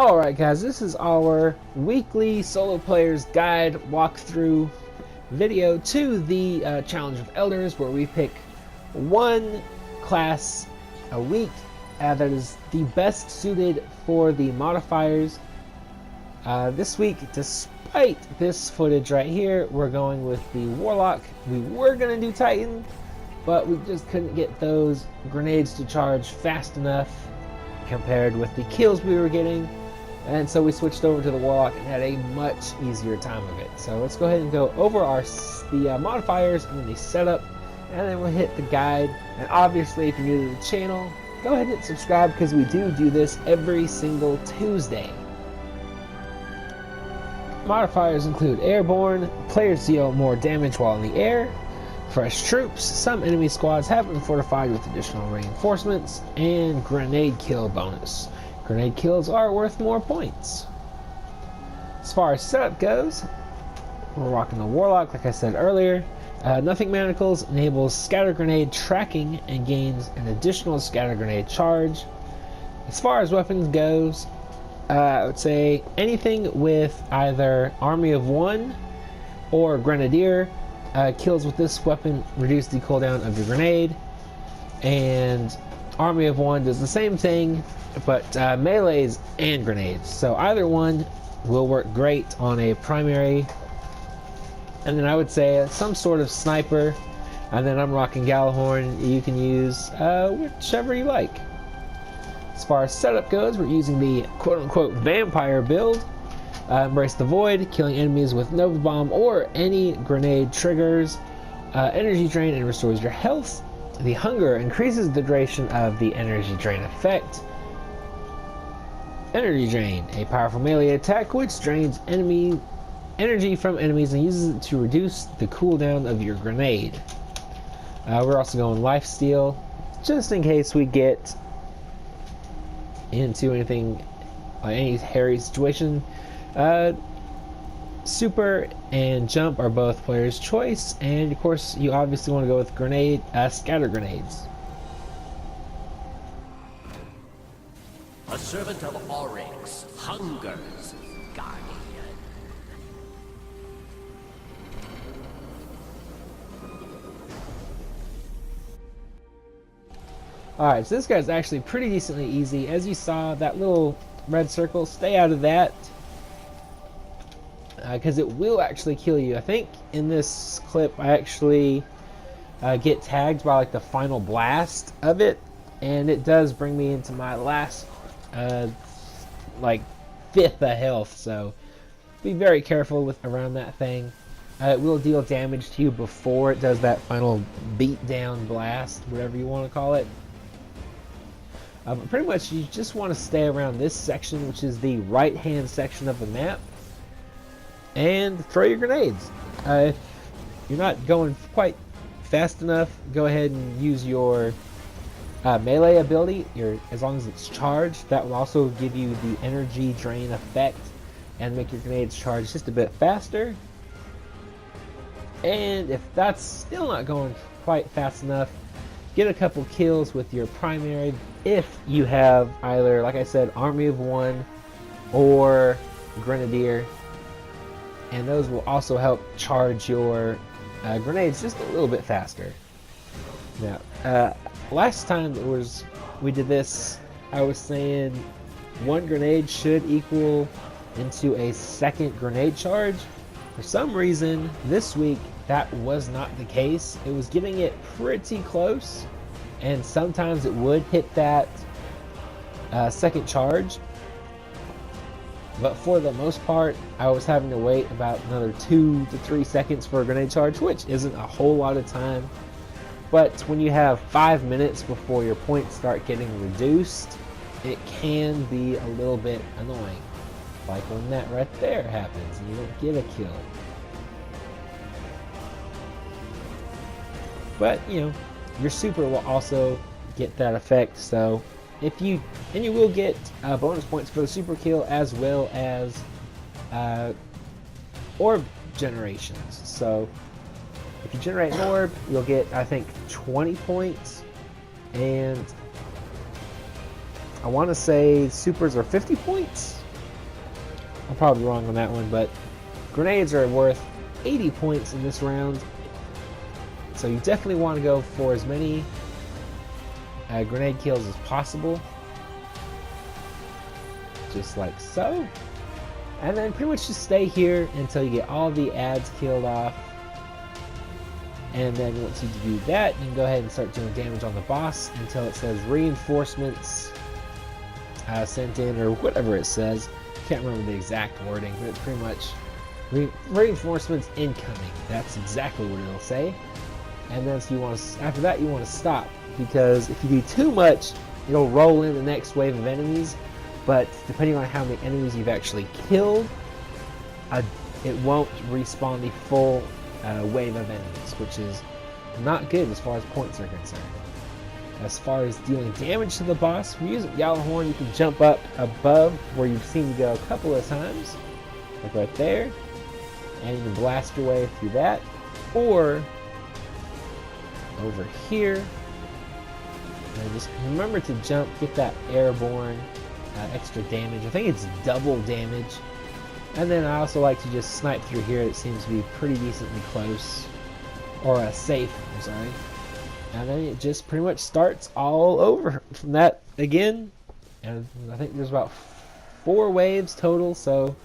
Alright guys, this is our weekly solo players guide walkthrough video to the Challenge of Elders, where we pick one class a week that is the best suited for the modifiers. This week, despite this footage right here, we're going with the Warlock. We were going to do Titan, but we just couldn't get those grenades to charge fast enough compared with the kills we were getting. And so we switched over to the Warlock and had a much easier time of it. So let's go ahead and go over the modifiers and then the setup, and then we'll hit the guide. And obviously, if you're new to the channel, go ahead and hit subscribe, because we do this every single Tuesday. Modifiers include Airbourne. Players deal more damage while in the air. Fresh troops. Some enemy squads have been fortified with additional reinforcements. And grenade kill bonus. Grenade kills are worth more points. As far as setup goes, we're rocking the Warlock, like I said earlier. Nothing Manacles enables scatter grenade tracking and gains an additional scatter grenade charge. As far as weapons goes, I would say anything with either Army of One or Grenadier. Kills with this weapon reduce the cooldown of your grenade, and Army of One does the same thing, but melees and grenades. So either one will work great on a primary. And then I would say some sort of sniper, and then I'm rocking Gallahorn. You can use whichever you like. As far as setup goes, we're using the quote-unquote vampire build. Embrace the Void, killing enemies with Nova Bomb or any grenade triggers energy drain and restores your health. The Hunger increases the duration of the energy drain effect. Energy Drain, a powerful melee attack which drains energy from enemies and uses it to reduce the cooldown of your grenade. We're also going Lifesteal, just in case we get into anything, like any hairy situation. Super and Jump are both players' choice, and of course you obviously want to go with scatter grenades. A servant of Oryx, Hunger's guardian. Alright, so this guy's actually pretty decently easy. As you saw, that little red circle, stay out of that, because it will actually kill you. I think in this clip I actually get tagged by like the final blast of it, and it does bring me into my last like fifth of health, so be very careful with around that thing. It will deal damage to you before it does that final beat down blast, whatever you want to call it. But pretty much you just want to stay around this section, which is the right hand section of the map, and throw your grenades. If you're not going quite fast enough, go ahead and use your melee ability, as long as it's charged. That will also give you the energy drain effect and make your grenades charge just a bit faster. And if that's still not going quite fast enough, get a couple kills with your primary if you have either, like I said, Army of One or Grenadier, and those will also help charge your grenades just a little bit faster. Now, last time we did this, I was saying one grenade should equal into a second grenade charge. For some reason, this week, that was not the case. It was getting it pretty close, and sometimes it would hit that second charge. But for the most part, I was having to wait about another 2 to 3 seconds for a grenade charge, which isn't a whole lot of time. But when you have 5 minutes before your points start getting reduced, it can be a little bit annoying. Like when that right there happens and you don't get a kill. But, you know, your super will also get that effect. So if you will get bonus points for the super kill, as well as orb generations. So if you generate an orb, you'll get, I think, 20 points, and I want to say supers are 50 points. I'm probably wrong on that one, but grenades are worth 80 points in this round. So you definitely want to go for as many grenade kills as possible. Just like so. And then pretty much just stay here until you get all the ads killed off. And then once you do that, you can go ahead and start doing damage on the boss until it says reinforcements sent in, or whatever it says. Can't remember the exact wording, but it's pretty much reinforcements incoming. That's exactly what it'll say. And then so you want to, after that, you want to stop, because if you do too much, it'll roll in the next wave of enemies. But depending on how many enemies you've actually killed, it won't respawn the full wave of enemies, which is not good as far as points are concerned. As far as dealing damage to the boss, if you use Gjallarhorn, you can jump up above where you've seen me go a couple of times, like right there, and you can blast your way through that, or over here. And just remember to jump, get that Airbourne extra damage. I think it's double damage. And then I also like to just snipe through here. It seems to be pretty decently close, or safe, I'm sorry. And then it just pretty much starts all over from that again. And I think there's about 4 waves total, so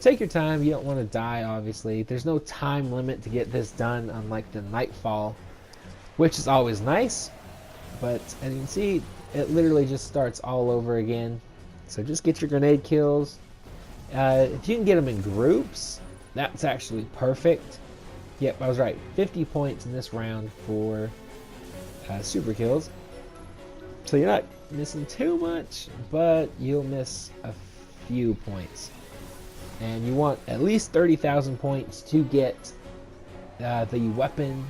take your time. You don't want to die, obviously. There's no time limit to get this done, unlike the Nightfall, which is always nice. But as you can see, it literally just starts all over again. So just get your grenade kills. If you can get them in groups, that's actually perfect. Yep, I was right. 50 points in this round for super kills. So you're not missing too much, but you'll miss a few points. And you want at least 30,000 points to get the weapon,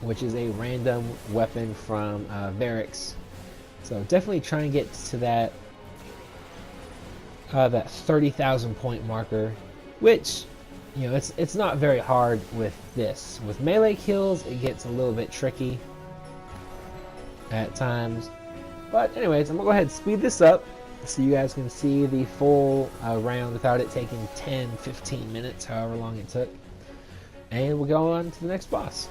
which is a random weapon from Varix. So definitely try and get to that 30,000 point marker, which, it's not very hard with this. With melee kills, it gets a little bit tricky at times. But anyways, I'm gonna go ahead and speed this up so you guys can see the full round without it taking 10-15 minutes, however long it took. And we'll go on to the next boss.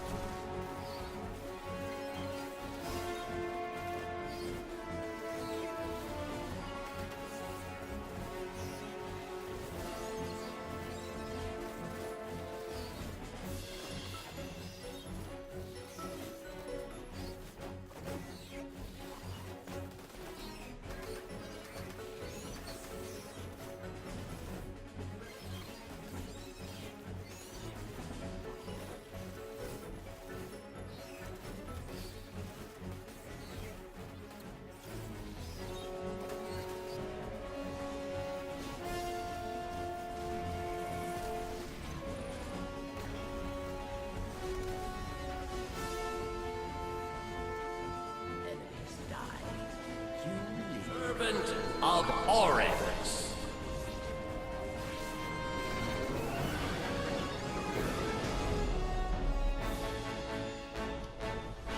Of Oryx.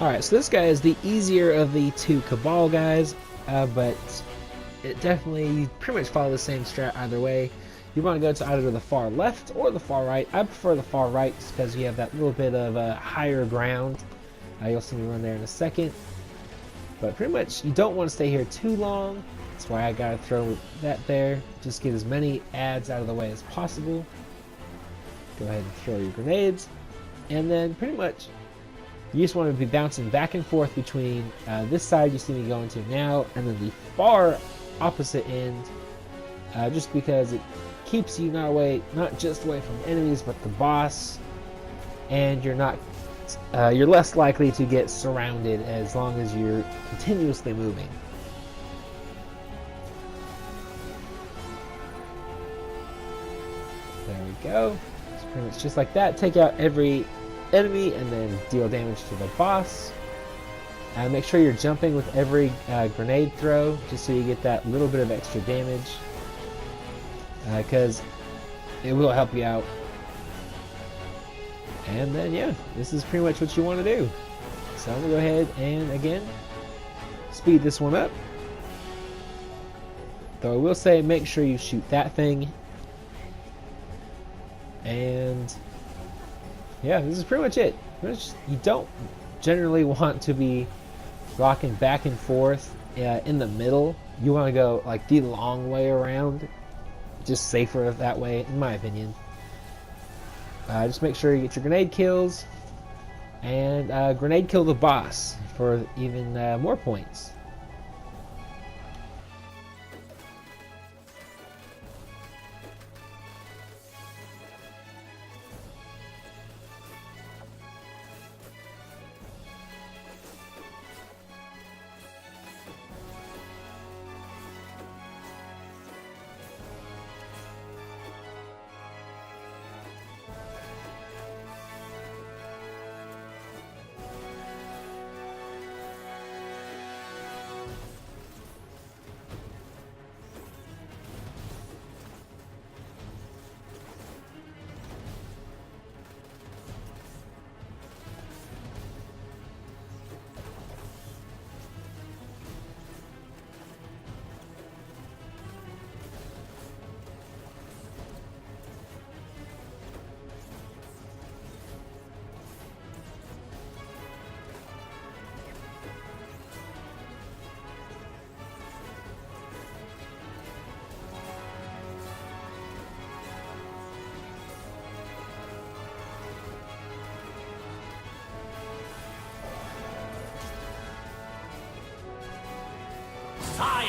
Alright, so this guy is the easier of the 2 Cabal guys, but it definitely, you pretty much follow the same strat either way. You want to go to either the far left or the far right. I prefer the far right just because you have that little bit of higher ground. You'll see me run there in a second. But pretty much, you don't want to stay here too long. That's why I gotta throw that there. Just get as many ads out of the way as possible. Go ahead and throw your grenades. And then pretty much, you just want to be bouncing back and forth between this side you see me going to now, and then the far opposite end. Just because it keeps you not just away from enemies, but the boss. And you're less likely to get surrounded as long as you're continuously moving. There we go. It's pretty much just like that. Take out every enemy and then deal damage to the boss. Make sure you're jumping with every grenade throw, just so you get that little bit of extra damage, because it will help you out. And then yeah, this is pretty much what you want to do. So I'm gonna go ahead and again speed this one up. Though I will say, make sure you shoot that thing. And yeah, this is pretty much it. You don't generally want to be rocking back and forth in the middle. You want to go like the long way around. Just safer that way, in my opinion. Just make sure you get your grenade kills. And grenade kill the boss for even more points.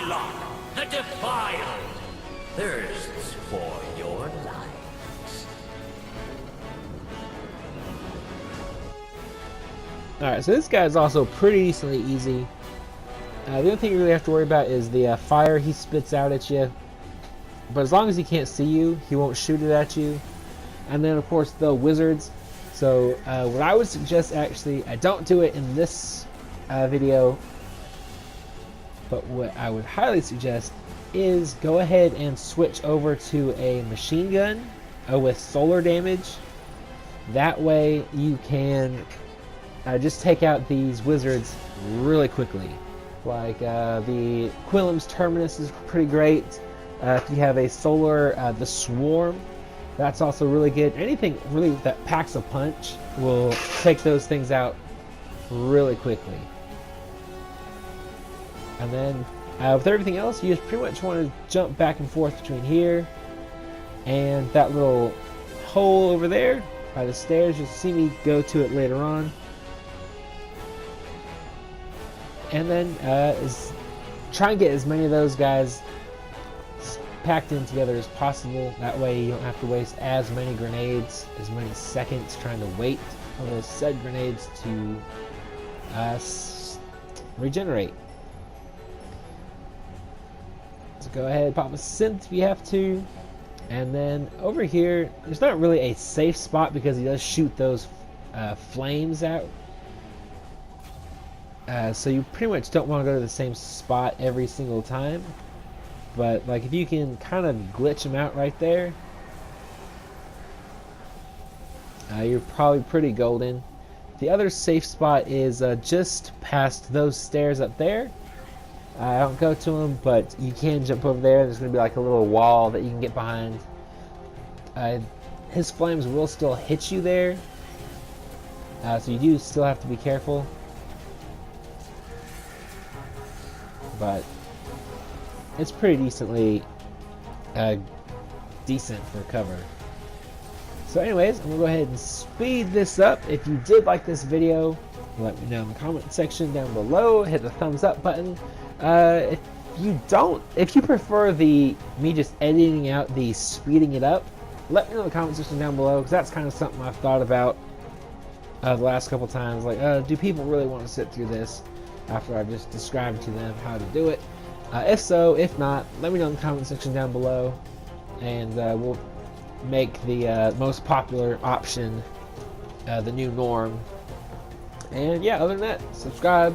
WARLOCK, the defiled, thirsts for your light. Alright, so this guy is also pretty decently easy. The only thing you really have to worry about is the fire he spits out at you. But as long as he can't see you, he won't shoot it at you. And then, of course, the wizards. So, what I would suggest, actually, I don't do it in this video, but what I would highly suggest is go ahead and switch over to a machine gun with solar damage. That way you can just take out these wizards really quickly. Like the Quillam's Terminus is pretty great. If you have a solar, the Swarm, that's also really good. Anything really that packs a punch will take those things out really quickly. And then with everything else, you just pretty much want to jump back and forth between here and that little hole over there by the stairs. You'll see me go to it later on. And then try and get as many of those guys packed in together as possible. That way you don't have to waste as many grenades, as many seconds trying to wait for those said grenades to regenerate. So go ahead, pop a synth if you have to. And then over here, there's not really a safe spot because he does shoot those flames out. So you pretty much don't want to go to the same spot every single time. But like if you can kind of glitch him out right there, you're probably pretty golden. The other safe spot is just past those stairs up there. I don't go to them, but you can jump over there. There's going to be like a little wall that you can get behind. His flames will still hit you there, so you do still have to be careful. But it's pretty decently decent for cover. So anyways, I'm going to go ahead and speed this up. If you did like this video, let me know in the comment section down below. Hit the thumbs up button. If you prefer me just editing out the speeding it up, let me know in the comment section down below, because that's kind of something I've thought about the last couple times. Like, do people really want to sit through this after I've just described to them how to do it? If so, if not, let me know in the comment section down below, and we'll make the most popular option the new norm. And yeah, other than that, subscribe.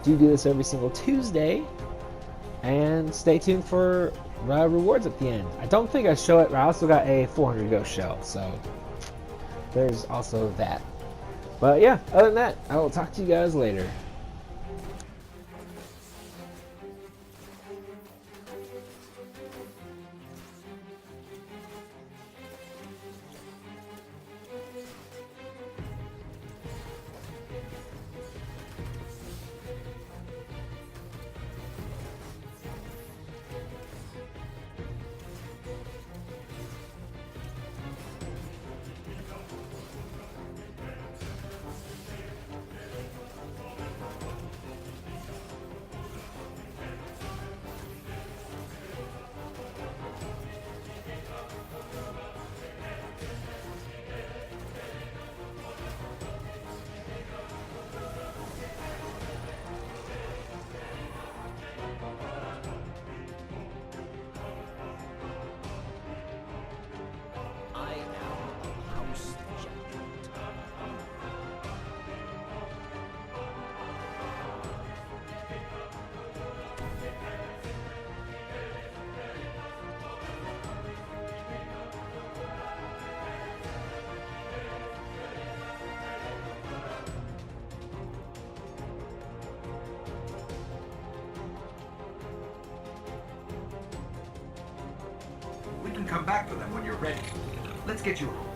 Do this every single Tuesday, and stay tuned for rewards at the end. I don't think I show it, but I also got a 400 ghost shell, so there's also that. But yeah, other than that, I will talk to you guys later. come back for them when you're ready. Let's get you home.